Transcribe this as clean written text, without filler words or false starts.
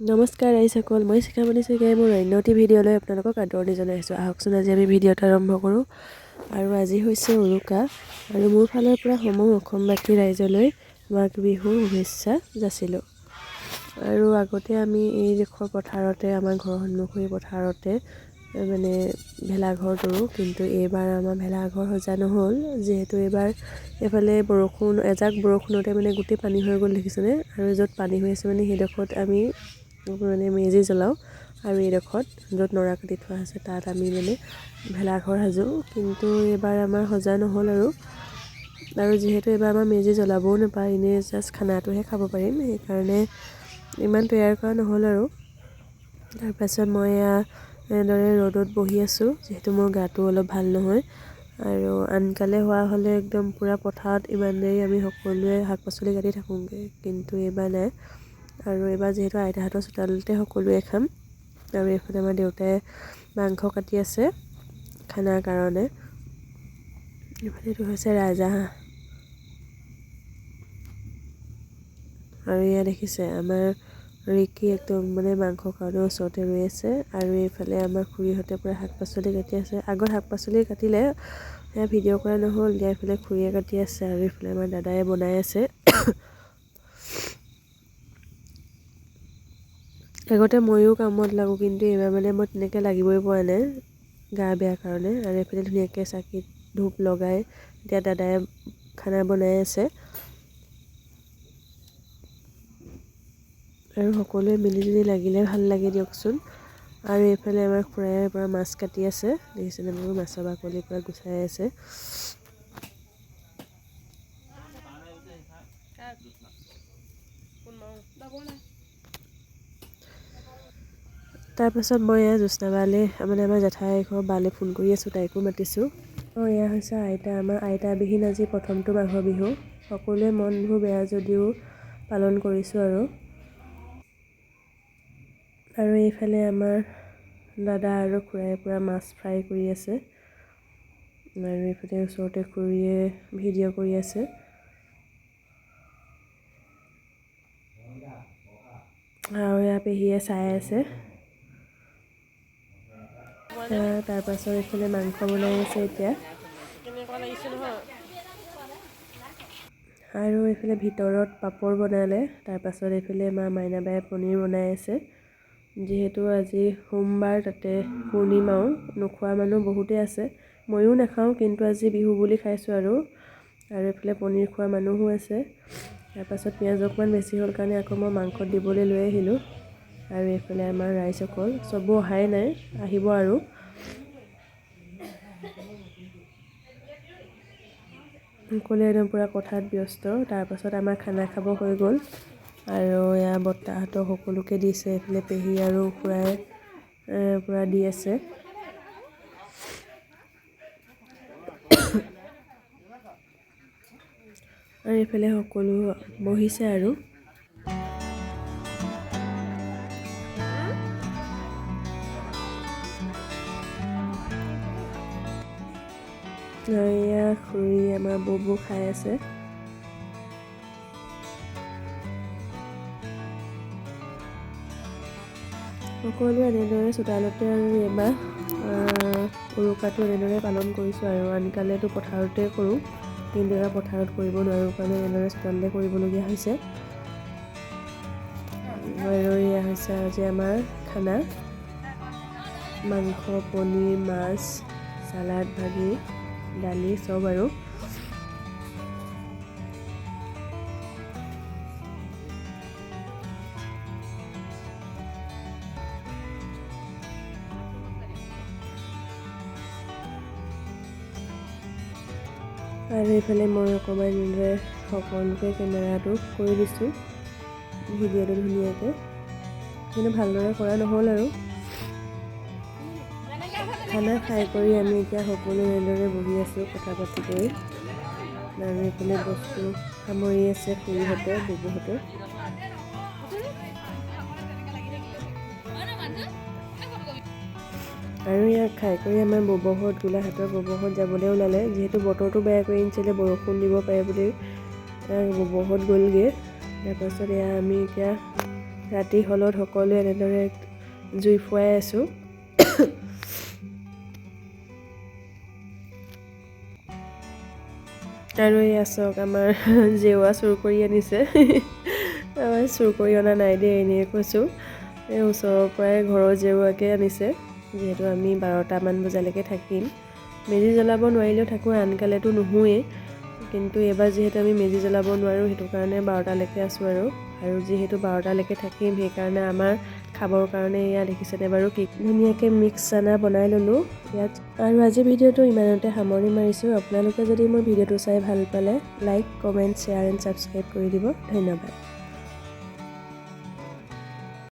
নমস্কাৰ ৰাইজসকল, মই শিখামণি শইকীয়াই মোৰ অন্য এটি ভিডিঅ'লৈ আপোনালোকক আদৰণি জনাইছোঁ। আহকচোন আজি আমি ভিডিঅ'টো আৰম্ভ কৰোঁ। আৰু আজি হৈছে উৰুকা আৰু মোৰ ফালৰ পৰা সমূহ অসমবাসী ৰাইজলৈ মাঘ বিহুৰ শুভেচ্ছা যাচিলোঁ। আৰু আগতে আমি এই দেশৰ পথাৰতে আমাৰ ঘৰৰ সন্মুখীন পথাৰতে মানে ভেলাঘৰ তৰোঁ, কিন্তু এইবাৰ আমাৰ ভেলাঘৰ সজা নহ'ল, যিহেতু এইবাৰ এইফালে বৰষুণ এজাক বৰষুণতে মানে গোটেই পানী হৈ গ'ল দেখিছেনে। আৰু য'ত পানী হৈ আছে মানে সেইডোখৰত আমি মানে মেজি জ্বলাওঁ, আৰু এইডোখৰত য'ত নৰা কাটি থোৱা আছে তাত আমি মানে ভেলাঘৰ সাজোঁ, কিন্তু এইবাৰ আমাৰ সজা নহ'ল। আৰু যিহেতু এইবাৰ আমাৰ মেজি জ্বলাবও নাপায়, এনেই জাষ্ট খানাটোহে খাব পাৰিম, সেইকাৰণে ইমান তৈয়াৰ কৰা নহ'ল। আৰু তাৰপাছত মই এনেদৰে ৰ'দত বহি আছোঁ, যিহেতু মোৰ গাটো অলপ ভাল নহয়। আৰু আনকালে হোৱা হ'লে একদম পূৰা পথাৰত ইমান দেৰি আমি সকলোৱে শাক পাচলি কাটি থাকোঁগৈ, কিন্তু এইবাৰ নাই। আৰু এইবাৰ যিহেতু আইতাহঁতৰ চোতালতে সকলোৱে খাম, আৰু এইফালে আমাৰ দেউতাই মাংস কাটি আছে খানাৰ কাৰণে। এইফালে এইটো হৈছে ৰাজহাঁহ, আৰু এয়া দেখিছে আমাৰ ৰিকি একদম মানে মাংসৰ কাৰণে ওচৰতে ৰৈ আছে। আৰু এইফালে আমাৰ খুৰীহঁতে পূৰা শাক পাচলি কাটি আছে। আগত শাক পাচলি কাটিলে সেয়া ভিডিঅ' কৰা নহ'ল, এতিয়া এইফালে খুৰীয়ে কাটি আছে, আৰু এইফালে আমাৰ দাদাই বনাই আছে। আগতে ময়ো কামত লাগোঁ, কিন্তু এইবাৰ মানে মই তেনেকৈ লাগিবই পৰা নাই, গা বেয়া কাৰণে। আৰু এইফালে ধুনীয়াকৈ চাকিত ধূপ লগাই এতিয়া দাদাই খানা বনাই আছে, আৰু সকলোৱে মিলিজুলি লাগিলে ভাল লাগে দিয়কচোন। আৰু এইফালে আমাৰ খুৰাই পৰা মাছ কাটি আছে, দেখিছেনে, মোৰ মাছৰ বাকলিৰ পৰা গুচাই আছে। তাৰপাছত মই এয়া জ্যোৎস্না বালৈ মানে আমাৰ জেঠাই ঘৰ বালৈ ফোন কৰি আছোঁ, তাইকো মাতিছোঁ। এয়া হৈছে আইতা, আমাৰ আইতাবিহীন আজি প্ৰথমটো মাঘৰ বিহু। সকলোৱে মনবোৰ বেয়া যদিও পালন কৰিছোঁ। আৰু এইফালে আমাৰ দাদা আৰু খুৰাই পূৰা মাছ ফ্ৰাই কৰি আছে, আৰু এইফালে ওচৰতে খুৰীয়ে ভিডিঅ' কৰি আছে। আৰু এয়া পেহীয়ে চাই আছে। তাৰপাছত এইফালে মাংস বনাই আছে এতিয়া। আৰু এইফালে ভিতৰত পাপৰ বনালে। তাৰপাছত এইফালে মাইনাবাই পনীৰ বনাই আছে, যিহেতু আজি সোমবাৰ, তাতে পূৰ্ণিমাও, নোখোৱা মানুহ বহুতেই আছে। ময়ো নাখাওঁ, কিন্তু আজি বিহু বুলি খাইছোঁ। আৰু এইফালে পনীৰ খোৱা মানুহো আছে। তাৰপাছত পিঁয়াজ অকণমান বেছি হ'ল কাৰণে আকৌ মই মাংসত দিবলৈ লৈ আহিলোঁ। আৰু এইফালে আমাৰ ৰাইজসকল চবো অহাই নাই, আহিব। আৰু সকলোৱে একদম পূৰা কথাত ব্যস্ত। তাৰপাছত আমাৰ খানা খাব হৈ গ'ল, আৰু এয়া বৰ্তাহঁতক সকলোকে দিছে। এইফালে পেহী আৰু খুৰাই পূৰা দি আছে। আৰু এইফালে সকলো বহিছে। আৰু এয়া খুৰী আমাৰ বৌ খাই আছে। সকলোৱে এনেদৰে চোতালতে আৰু এইবাৰ উৰুকাটো এনেদৰে পালন কৰিছোঁ। আৰু আনকালেতো পথাৰতে কৰোঁ, কিন্তু এবাৰ পথাৰত কৰিব নোৱাৰোঁ কাৰণে এনেদৰে চোতালতে কৰিবলগীয়া হৈছে। আৰু এয়া হৈছে আজি আমাৰ খানা: মাংস, পনীৰ, মাছ, চালাড, ভাজি, দালি, চব। আৰু এইফালে মই অকণমান এনেদৰে সকলোকে কেমেৰাটো কৰি দিছোঁ, ভিডিঅ'টো ধুনীয়াকৈ, কিন্তু ভালদৰে কৰা নহ'ল। আৰু খানা খাই কৰি আমি এতিয়া সকলো এনেদৰে বহি আছোঁ কথা পাতি কৰি। আৰু এইফালে বস্তু সামৰি আছে খুৰীহঁতে, বুবুহঁতে। আৰু ইয়াক খাই কৰি আমাৰ ববহঁত, গোলাঘাটৰ ববহঁত যাবলৈ ওলালে, যিহেতু বতৰটো বেয়া কৰি আনিছিলে, বৰষুণ দিব পাৰে বুলি ববহঁত গ'লগৈ। তাৰপাছত এয়া আমি এতিয়া ৰাতি হলত সকলোৱে এনেদৰে জুই ফুৱাই আছোঁ। আৰু এই আচক আমাৰ জেওৱা চুৰ কৰি আনিছে। আমাৰ চুৰ কৰি অনা নাই দেই, এনেই কৈছোঁ। এই ওচৰৰ পৰাই ঘৰৰ জেওৱাকে আনিছে, যিহেতু আমি 12টামান বজালৈকে থাকিম। মেজি জ্বলাব নোৱাৰিলেও থাকোঁ, আনকালেতো নুশুৱেই। কিন্তু এইবাৰ যিহেতু আমি মেজি জ্বলাব নোৱাৰোঁ, সেইটো কাৰণে 12টালৈকে আছোঁ আৰু যিহেতু 12টালৈকে থাকিম, সেইকাৰণে আমাৰ খাবৰ কাৰণে এয়া দেখিছেনে বাৰু কি ধুনীয়াকৈ মিক্স চানা বনাই ল'লোঁ ইয়াত। আৰু আজিৰ ভিডিঅ'টো ইমানতে সামৰণি মাৰিছোঁ। আপোনালোকে যদি মোৰ ভিডিঅ'টো চাই ভাল পালে like, comment, share and subscribe কৰি দিব। ধন্যবাদ।